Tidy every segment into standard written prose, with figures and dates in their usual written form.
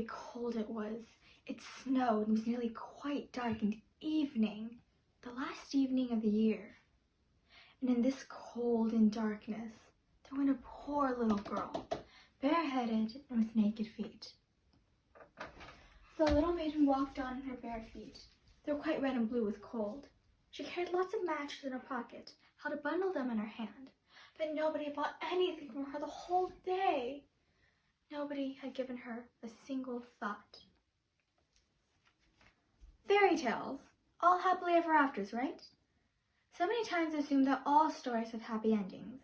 bitterly cold it was. It snowed and was nearly quite dark and evening, the last evening of the year. And in this cold and darkness, there went a poor little girl, bareheaded and with naked feet. So the little maiden walked on her bare feet. They were quite red and blue with cold. She carried lots of matches in her pocket, held a bundle of them in her hand, but nobody had bought anything from her the whole day. Nobody had given her a single thought. Fairy tales, all happily ever afters, right? So many times assume that all stories have happy endings.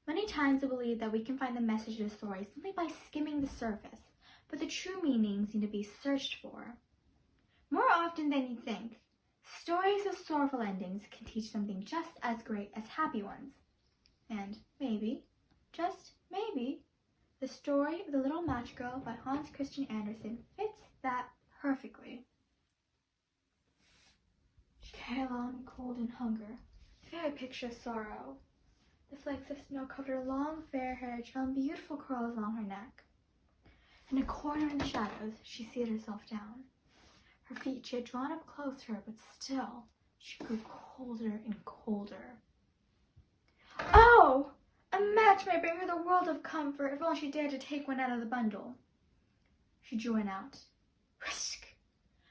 Many times we believe that we can find the message of the story simply by skimming the surface, but the true meanings need to be searched for. More often than you think, stories of sorrowful endings can teach something just as great as happy ones. And maybe, just maybe, the story of The Little Match Girl by Hans Christian Andersen fits that perfectly. She carried along cold and hunger, the very picture of sorrow. The flakes of snow covered her long fair hair, drawn beautiful curls along her neck. In a corner in the shadows, she seated herself down. Her feet she had drawn up close to her, but still she grew colder and colder. Oh! A match might bring her the world of comfort if only she dared to take one out of the bundle. She drew one out. Whisk!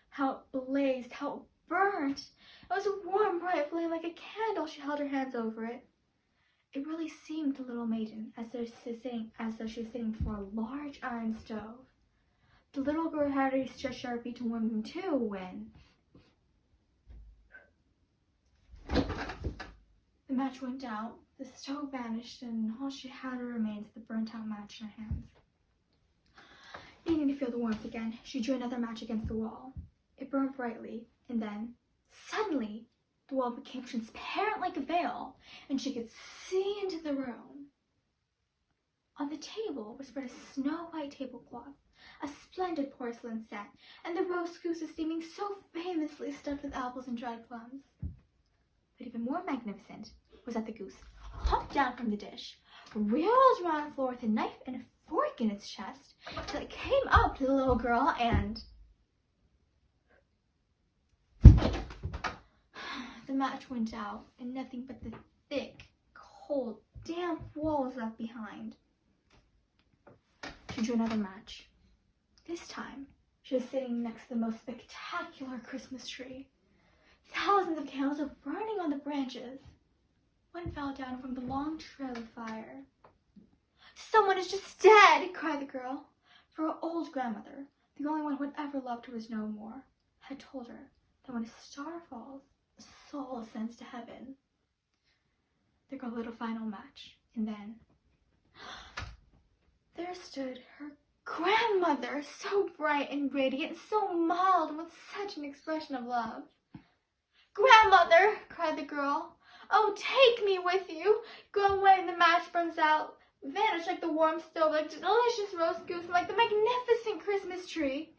How it blazed, how it burned! It was a warm, bright flame like a candle. She held her hands over it. It really seemed to the little maiden as though she was sitting before a large iron stove. The little girl had already stretched her feet to warm them too when the match went out, the stove vanished, and all she had were remains of the burnt-out match in her hands. Needing to feel the warmth again, she drew another match against the wall. It burned brightly, and then, suddenly, the wall became transparent like a veil, and she could see into the room. On the table was spread a snow-white tablecloth, a splendid porcelain set, and the roast goose was steaming so famously stuffed with apples and dried plums. But even more magnificent was that the goose hopped down from the dish, reeled around the floor with a knife and a fork in its chest, till it came up to the little girl and... The match went out, and nothing but the thick, cold, damp wall was left behind. She drew another match. This time, she was sitting next to the most spectacular Christmas tree. Thousands of candles were burning on the branches. One fell down from the long trail of fire. "Someone is just dead!" cried the girl. For her old grandmother, the only one who had ever loved her was no more, had told her that when a star falls, a soul ascends to heaven. The girl lit a final match, and then there stood her grandmother, so bright and radiant, so mild, and with such an expression of love. "Grandmother!" cried the girl. "Oh, take me with you! Go away when the match burns out. Vanish like the warm stove, like the delicious roast goose, and like the magnificent Christmas tree."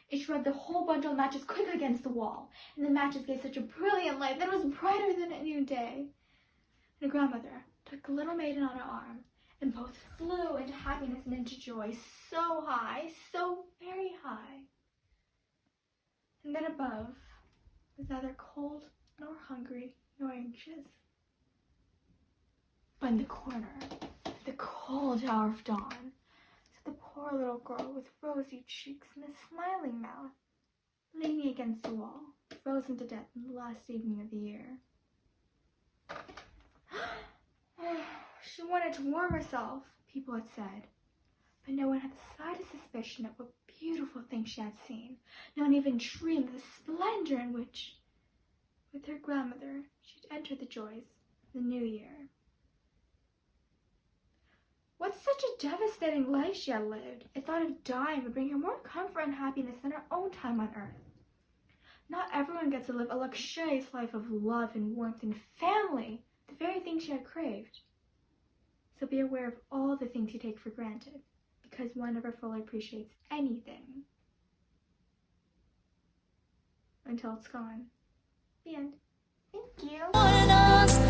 It shredded the whole bundle of matches quickly against the wall, and the matches gave such a brilliant light that it was brighter than a new day. And the grandmother took the little maiden on her arm, and both flew into happiness and into joy, so high, so very high. And then above was neither cold, nor hungry, nor anxious. But in the corner, at the cold hour of dawn, sat the poor little girl with rosy cheeks and a smiling mouth, leaning against the wall, frozen to death in the last evening of the year. She wanted to warm herself, people had said, but no one had the slightest suspicion of what beautiful things she had seen. No one even dreamed of the splendor in which, with her grandmother, she'd entered the joys of the new year. What such a devastating life she had lived! The thought of dying would bring her more comfort and happiness than her own time on earth. Not everyone gets to live a luxurious life of love and warmth and family, the very thing she had craved. So be aware of all the things you take for granted, because one never fully appreciates anything until it's gone. The end. Thank you.